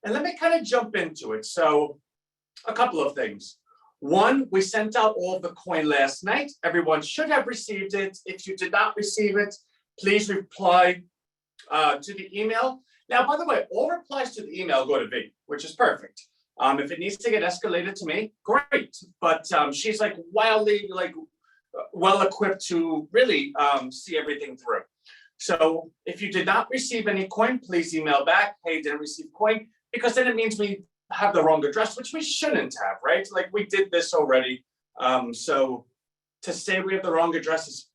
And let me kind of jump into it. So a couple of things. One, we sent out all of the coin last night. Everyone should have received it. If you did not receive it, please reply to the email. Now, by the way, all replies to the email go to V, which is perfect. If it needs to get escalated to me, great. But she's like wildly well equipped to really see everything through. So if you did not receive any coin, please email back, hey, didn't receive coin, because then it means we have the wrong address, which we shouldn't have, right? Like we did this already. So to say we have the wrong address is,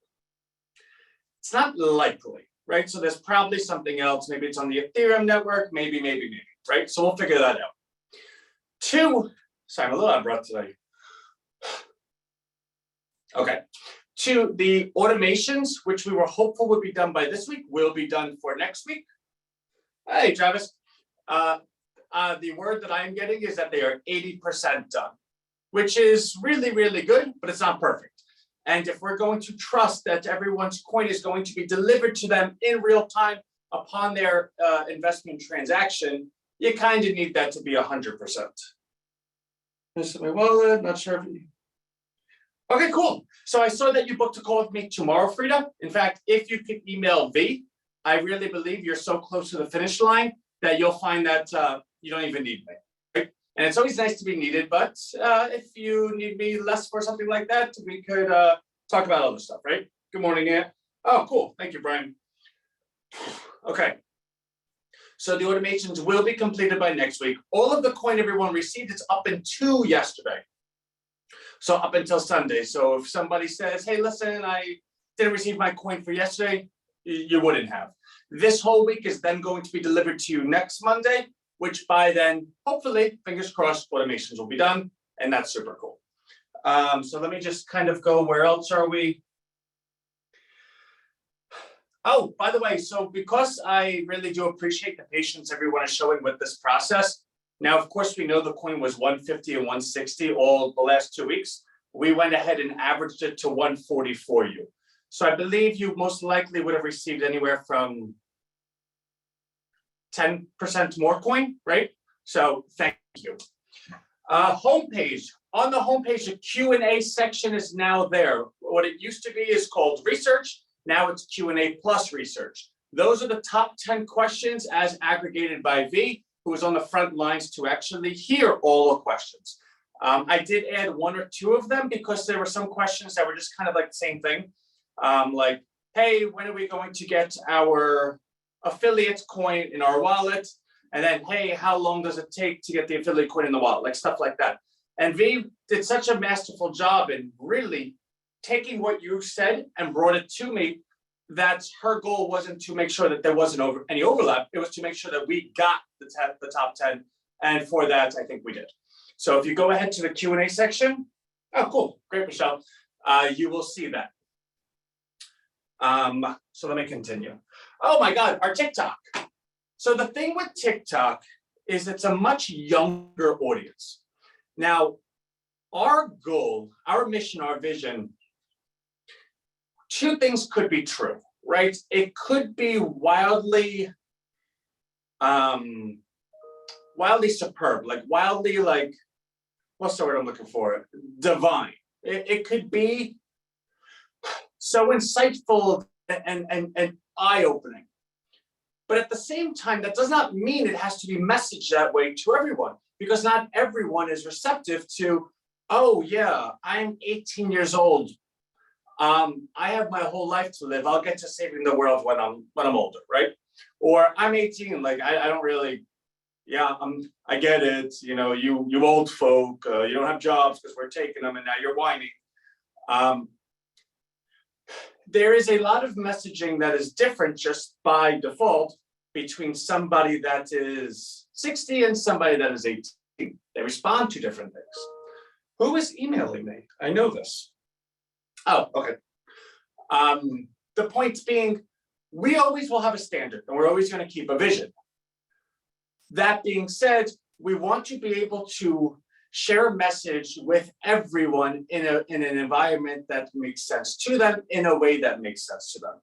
it's not likely, right? So there's probably something else. Maybe it's on the Ethereum network, maybe, right? So we'll figure that out. Two, sorry, I'm a little out of breath today. Okay. Two, the automations, which we were hopeful would be done by this week, will be done for next week. Hey, Travis. The word that I'm getting is that they are 80% done, which is really, really good, but it's not perfect. And if we're going to trust that everyone's coin is going to be delivered to them in real time upon their investment transaction, you kind of need that to be 100%. This is my wallet, not sure if you... Okay, cool. So I saw that you booked a call with me tomorrow, Frida. In fact, if you could email V, I really believe you're so close to the finish line that you'll find that you don't even need me, right? And it's always nice to be needed, but if you need me less for something like that, we could talk about other stuff, right? Good morning, Aunt. Oh, cool. Thank you, Brian. Okay. So the automations will be completed by next week. All of the coin everyone received, it's up until yesterday. So up until Sunday. So if somebody says, hey, listen, I didn't receive my coin for yesterday, you wouldn't have. This whole week is then going to be delivered to you next Monday, which by then, hopefully, fingers crossed, automations will be done. And that's super cool. So let me just kind of go, where else are we? Oh, by the way, so because I really do appreciate the patience everyone is showing with this process. Now, of course, we know the coin was 150 and 160 all the last 2 weeks. We went ahead and averaged it to 140 for you. So I believe you most likely would have received anywhere from 10% more coin, right? So thank you. Homepage. On the homepage, the Q&A section is now there. What it used to be is called research. Now it's Q&A plus research. Those are the top 10 questions as aggregated by V, who is on the front lines to actually hear all the questions. I did add 1 or 2 of them because there were some questions that were just kind of like the same thing. Like, hey, when are we going to get our affiliate coin in our wallet? And then, hey, how long does it take to get the affiliate coin in the wallet? Like stuff like that. And V did such a masterful job in really taking what you said and brought it to me, that her goal wasn't to make sure that there wasn't any overlap. It was to make sure that we got the top 10. And for that, I think we did. So if you go ahead to the Q&A section, oh, cool. Great, Michelle. You will see that. So let me continue. Oh my God, our TikTok. So the thing with TikTok is it's a much younger audience. Now, our goal, our mission, our vision, 2 things could be true, right? It could be wildly superb, like wildly, like, what's the word I'm looking for? Divine. It could be so insightful and eye-opening. But at the same time, that does not mean it has to be messaged that way to everyone, because not everyone is receptive to, oh yeah, I'm 18 years old. I have my whole life to live. I'll get to saving the world when I'm older, right? Or I'm 18, like I don't really, yeah, I get it. You know, you old folk, you don't have jobs because we're taking them, and now you're whining. There is a lot of messaging that is different just by default between somebody that is 60 and somebody that is 18. They respond to different things. Who is emailing me? I know this. Oh, okay. The point being, we always will have a standard, and we're always going to keep a vision. That being said, we want to be able to share a message with everyone in an environment that makes sense to them, in a way that makes sense to them.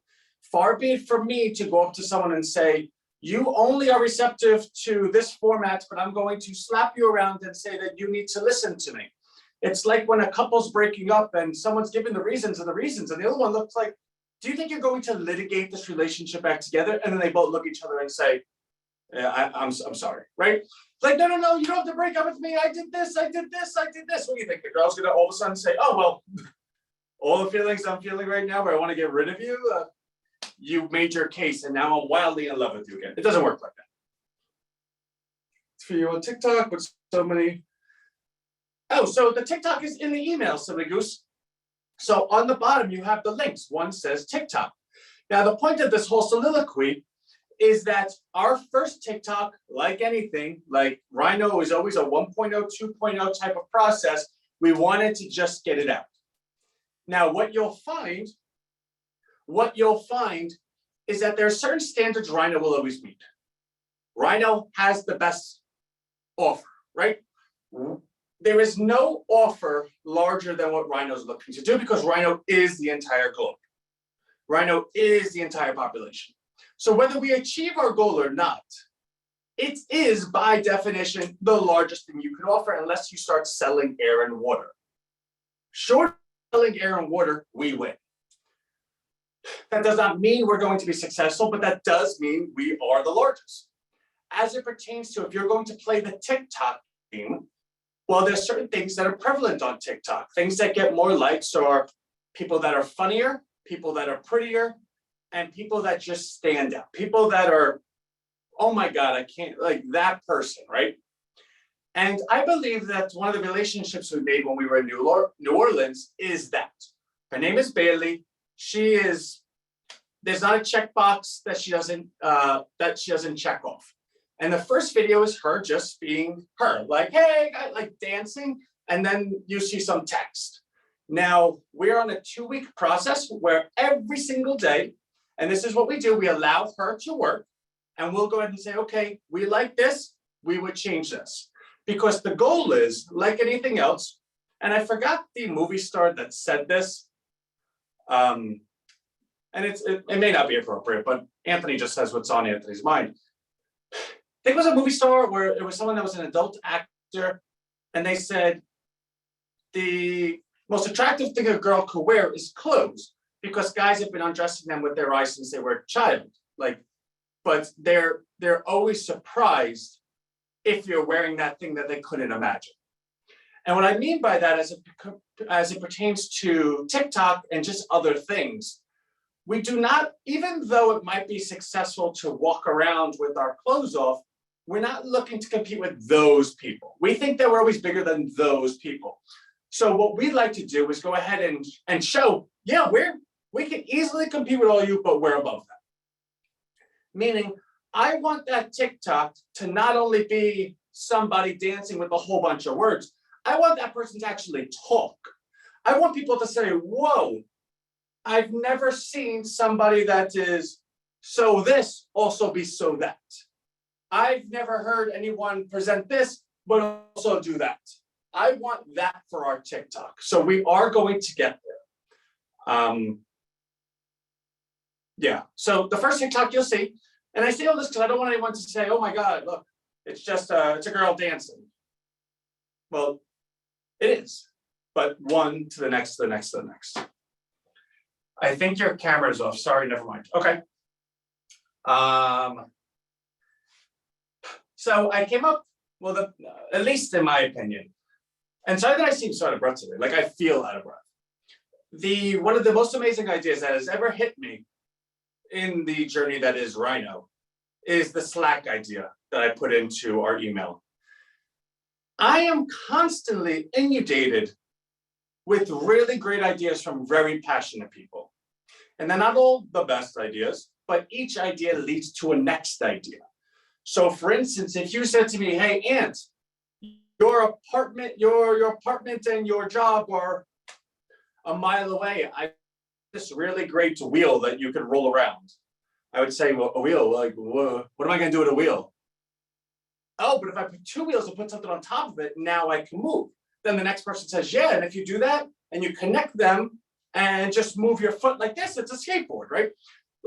Far be it from me to go up to someone and say, You only are receptive to this format, but I'm going to slap you around and say that you need to listen to me. It's like when a couple's breaking up and someone's giving the reasons, and the other one looks like, do you think you're going to litigate this relationship back together? And then they both look at each other and say, yeah, I'm sorry, right? Like, no, you don't have to break up with me. I did this. What do you think? The girl's gonna all of a sudden say, oh, well, all the feelings I'm feeling right now where I want to get rid of you, you made your case and now I'm wildly in love with you again. It doesn't work like that. It's for you on TikTok, but so many. Oh, so the TikTok is in the email, Silly Goose. So on the bottom, you have the links. One says TikTok. Now, the point of this whole soliloquy is that our first TikTok, like anything, like RHINO is always a 1.0, 2.0 type of process. We wanted to just get it out. Now, what you'll find is that there are certain standards RHINO will always meet. RHINO has the best offer, right? There is no offer larger than what RHINO is looking to do because RHINO is the entire globe. RHINO is the entire population. So whether we achieve our goal or not, it is by definition the largest thing you can offer unless you start selling air and water. Short of selling air and water, we win. That does not mean we're going to be successful, but that does mean we are the largest. As it pertains to if you're going to play the TikTok game, well, there's certain things that are prevalent on TikTok. Things that get more likes are people that are funnier, people that are prettier, and people that just stand out. People that are, oh my God, I can't, like that person, right? And I believe that one of the relationships we made when we were in New Orleans is that. Her name is Bailey. There's not a checkbox that she doesn't check off. And the first video is her just being her, like, hey, like dancing, and then you see some text. Now, we're on a 2-week process where every single day, and this is what we do, we allow her to work, and we'll go ahead and say, okay, we like this, we would change this. Because the goal is, like anything else, and I forgot the movie star that said this, and it may not be appropriate, but Anthony just says what's on Anthony's mind. I think it was a movie star where it was someone that was an adult actor, and they said the most attractive thing a girl could wear is clothes because guys have been undressing them with their eyes since they were a child. Like, but they're always surprised if you're wearing that thing that they couldn't imagine. And what I mean by that, as it pertains to TikTok and just other things, we do not, even though it might be successful to walk around with our clothes off, we're not looking to compete with those people. We think that we're always bigger than those people. So what we'd like to do is go ahead and show, yeah, we can easily compete with all you, but we're above that. Meaning, I want that TikTok to not only be somebody dancing with a whole bunch of words, I want that person to actually talk. I want people to say, whoa, I've never seen somebody that is so this also be so that. I've never heard anyone present this, but also do that. I want that for our TikTok. So we are going to get there. Yeah, so the first TikTok you'll see, and I say all this because I don't want anyone to say, oh my God, look, it's just it's a girl dancing. Well, it is, but one to the next, to the next, to the next. I think your camera's off. Sorry, never mind. Okay. So I came up, well, at least in my opinion, and sorry that I seem so out of breath today, like I feel out of breath. One of the most amazing ideas that has ever hit me in the journey that is RHINO is the Slack idea that I put into our email. I am constantly inundated with really great ideas from very passionate people. And they're not all the best ideas, but each idea leads to a next idea. So for instance, if you said to me, hey, Ant, your apartment and your job are a mile away. I have this really great wheel that you could roll around. I would say, well, a wheel, like, what am I gonna do with a wheel? Oh, but if I put 2 wheels and put something on top of it, now I can move. Then the next person says, yeah, and if you do that and you connect them and just move your foot like this, it's a skateboard, right?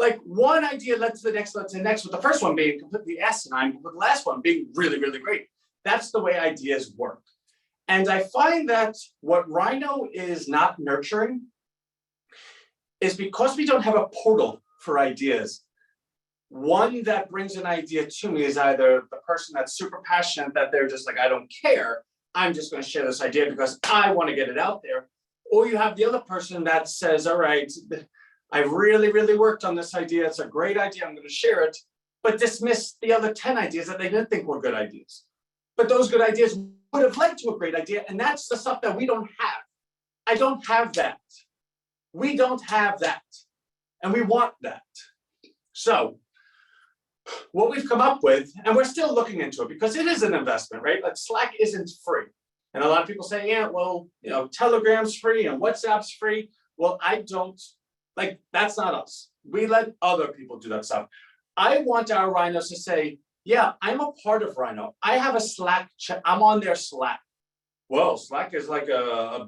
like one idea led to the next, led to the next, with the first one being completely asinine, but the last one being really, really great. That's the way ideas work. And I find that what RHINO is not nurturing is because we don't have a portal for ideas. One that brings an idea to me is either the person that's super passionate that they're just like, I don't care, I'm just going to share this idea because I want to get it out there. Or you have the other person that says, all right, I really, really worked on this idea. It's a great idea. I'm going to share it, but dismiss the other 10 ideas that they didn't think were good ideas. But those good ideas would have led to a great idea. And that's the stuff that we don't have. I don't have that. We don't have that. And we want that. So what we've come up with, and we're still looking into it because it is an investment, right? Like Slack isn't free. And a lot of people say, yeah, well, you know, Telegram's free and WhatsApp's free. Well, I don't, like, that's not us. We let other people do that stuff. I want our RHINOs to say, yeah, I'm a part of RHINO. I have a Slack chat. I'm on their Slack. Well, Slack is like a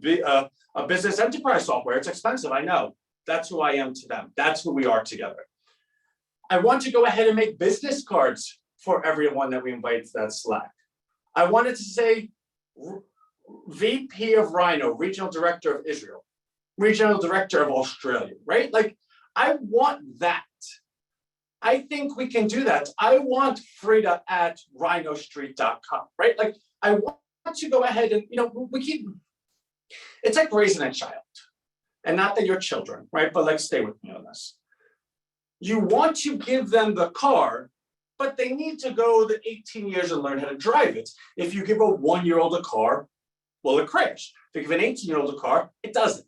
business enterprise software. It's expensive, I know. That's who I am to them. That's who we are together. I want to go ahead and make business cards for everyone that we invite to that Slack. I wanted to say VP of RHINO, Regional Director of Israel, Regional Director of Australia, right? Like, I want that. I think we can do that. I want Frida at rhinostreet.com, right? Like, I want to go ahead and, you know, it's like raising a child. And not that you're children, right? But like, stay with me on this. You want to give them the car, but they need to go the 18 years and learn how to drive it. If you give a 1-year-old a car, well, it crashed. If you give an 18-year-old a car, it doesn't.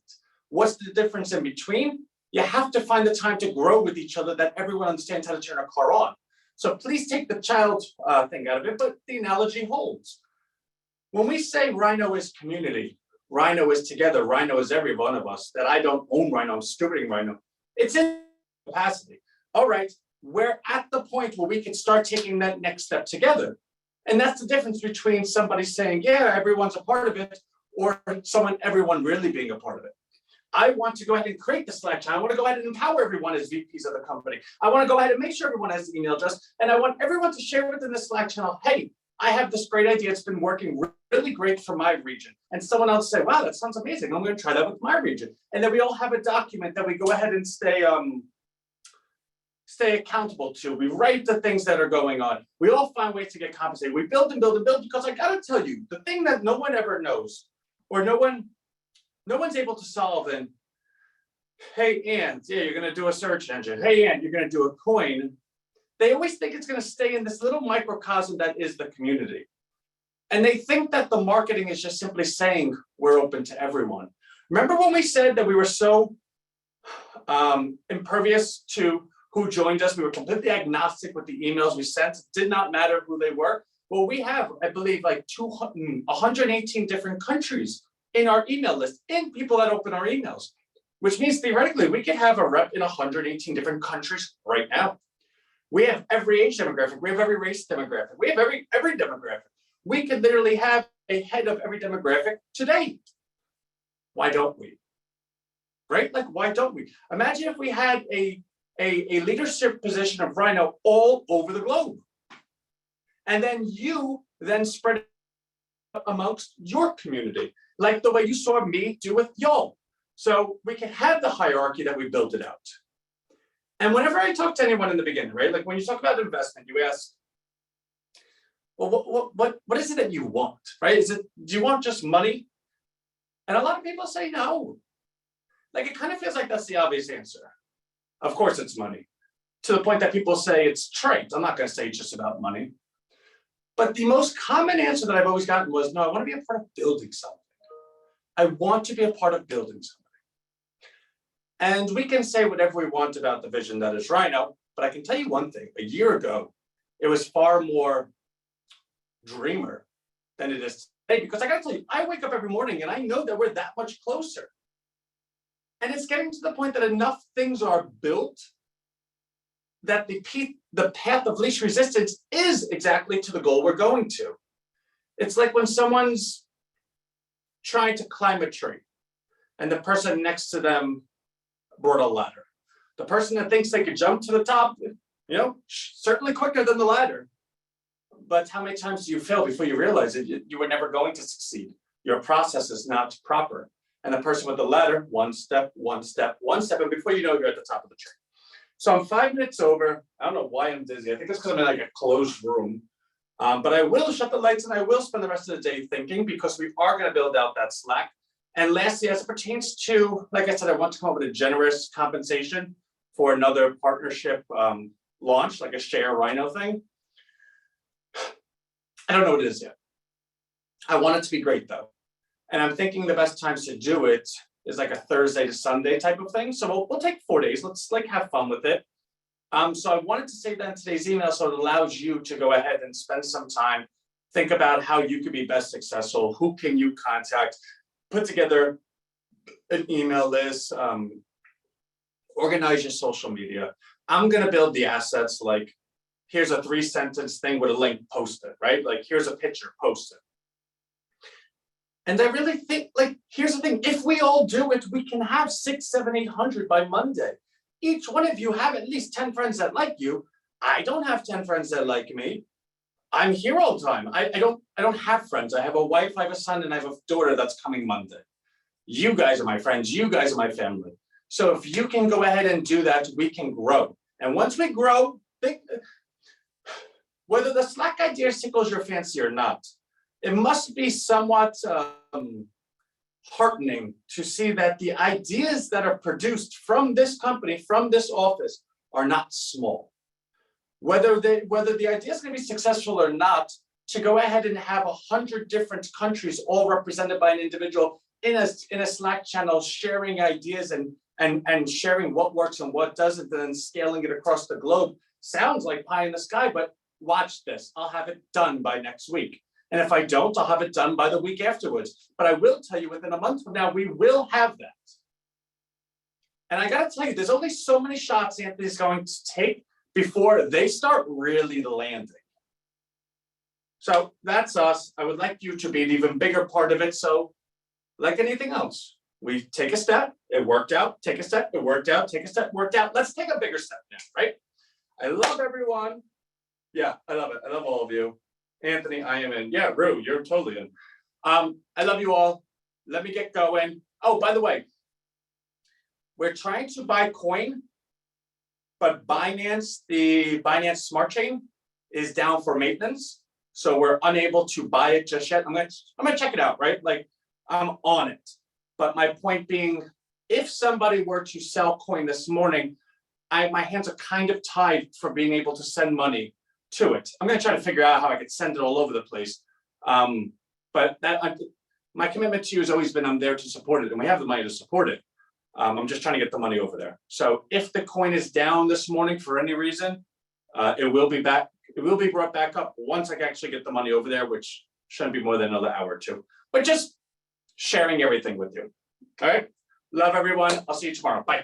What's the difference in between? You have to find the time to grow with each other that everyone understands how to turn a car on. So please take the child thing out of it, but the analogy holds. When we say RHINO is community, RHINO is together, RHINO is every one of us, that I don't own RHINO, I'm stewarding RHINO, it's in capacity. All right, we're at the point where we can start taking that next step together. And that's the difference between somebody saying, yeah, everyone's a part of it, or everyone really being a part of it. I want to go ahead and create the Slack channel. I want to go ahead and empower everyone as VPs of the company. I want to go ahead and make sure everyone has the email address. And I want everyone to share within the Slack channel, hey, I have this great idea. It's been working really great for my region. And someone else say, wow, that sounds amazing. I'm going to try that with my region. And then we all have a document that we go ahead and stay accountable to. We write the things that are going on. We all find ways to get compensated. We build and build and build, because I got to tell you, the thing that no one ever knows, or no one's able to solve, and hey, Ann, yeah, you're going to do a search engine. Hey, Ann, you're going to do a coin. They always think it's going to stay in this little microcosm that is the community. And they think that the marketing is just simply saying we're open to everyone. Remember when we said that we were so impervious to who joined us? We were completely agnostic with the emails we sent. It did not matter who they were. Well, we have, I believe, like 118 different countries in our email list, in people that open our emails, which means theoretically we could have a rep in 118 different countries right now. We have every age demographic. We have every race demographic. We have every demographic. We could literally have a head of every demographic today. Why don't we? Right? Like, why don't we? Imagine if we had a leadership position of RHINO all over the globe. And then you then spread it amongst your community, like the way you saw me do with y'all. So we can have the hierarchy that we built it out. And whenever I talk to anyone in the beginning, right? Like when you talk about investment, you ask, well, what is it that you want, right? Do you want just money? And a lot of people say no. Like, it kind of feels like that's the obvious answer. Of course it's money. To the point that people say it's trite. I'm not going to say it's just about money. But the most common answer that I've always gotten was, no, I want to be a part of building something. I want to be a part of building something. And we can say whatever we want about the vision that is RHINO, but I can tell you one thing. A year ago, it was far more dreamer than it is today, because I got to tell you, I wake up every morning and I know that we're that much closer. And it's getting to the point that enough things are built that the path of least resistance is exactly to the goal we're going to. It's like when someone's trying to climb a tree and the person next to them brought a ladder. The person that thinks they could jump to the top, certainly quicker than the ladder. But how many times do you fail before you realize it? You were never going to succeed. Your process is not proper. And the person with the ladder, one step, one step, one step, and before you know it, you're at the top of the tree. So I'm 5 minutes over. I don't know why I'm dizzy. I think it's because I'm in like a closed room. But I will shut the lights and I will spend the rest of the day thinking, because we are going to build out that Slack. And lastly, as it pertains to, like I said, I want to come up with a generous compensation for another partnership launch, like a share Rhino thing. I don't know what it is yet. I want it to be great though. And I'm thinking the best times to do it is like a Thursday to Sunday type of thing. So we'll take 4 days. Let's like have fun with it. So I wanted to say that in today's email, so it allows you to go ahead and spend some time, think about how you could be best successful, who can you contact, put together an email list, organize your social media. I'm gonna build the assets, like here's a 3-sentence thing with a link, post it, right? Like here's a picture, post it. And I really think, like, here's the thing, if we all do it, we can have 600, 700, 800 by Monday. Each one of you have at least 10 friends that like you. I don't have 10 friends that like me. I'm here all the time. I don't have friends. I have a wife, I have a son, and I have a daughter that's coming Monday. You guys are my friends. You guys are my family. So if you can go ahead and do that, we can grow. And once we grow, whether the Slack idea tickles your fancy or not, it must be somewhat heartening to see that the ideas that are produced from this company, from this office, are not small. Whether the idea is going to be successful or not, to go ahead and have 100 different countries all represented by an individual in a Slack channel, sharing ideas and sharing what works and what doesn't, and then scaling it across the globe, sounds like pie in the sky. But watch this, I'll have it done by next week. And if I don't, I'll have it done by the week afterwards. But I will tell you, within a month from now, we will have that. And I got to tell you, there's only so many shots Anthony's going to take before they start really landing. So that's us. I would like you to be an even bigger part of it. So like anything else, we take a step, it worked out, take a step, it worked out, take a step, worked out. Let's take a bigger step now, right? I love everyone. Yeah, I love it. I love all of you. Anthony, I am in. Yeah, Rue, you're totally in. I love you all. Let me get going. Oh, by the way, we're trying to buy coin, but Binance, the Binance Smart Chain, is down for maintenance. So we're unable to buy it just yet. I'm gonna check it out, right? Like, I'm on it. But my point being, if somebody were to sell coin this morning, my hands are kind of tied for being able to send money to it. I'm going to try to figure out how I could send it all over the place. But my commitment to you has always been I'm there to support it, and we have the money to support it. I'm just trying to get the money over there. So if the coin is down this morning for any reason, it will be back. It will be brought back up once I can actually get the money over there, which shouldn't be more than another hour or two. But just sharing everything with you. All right. Love everyone. I'll see you tomorrow. Bye.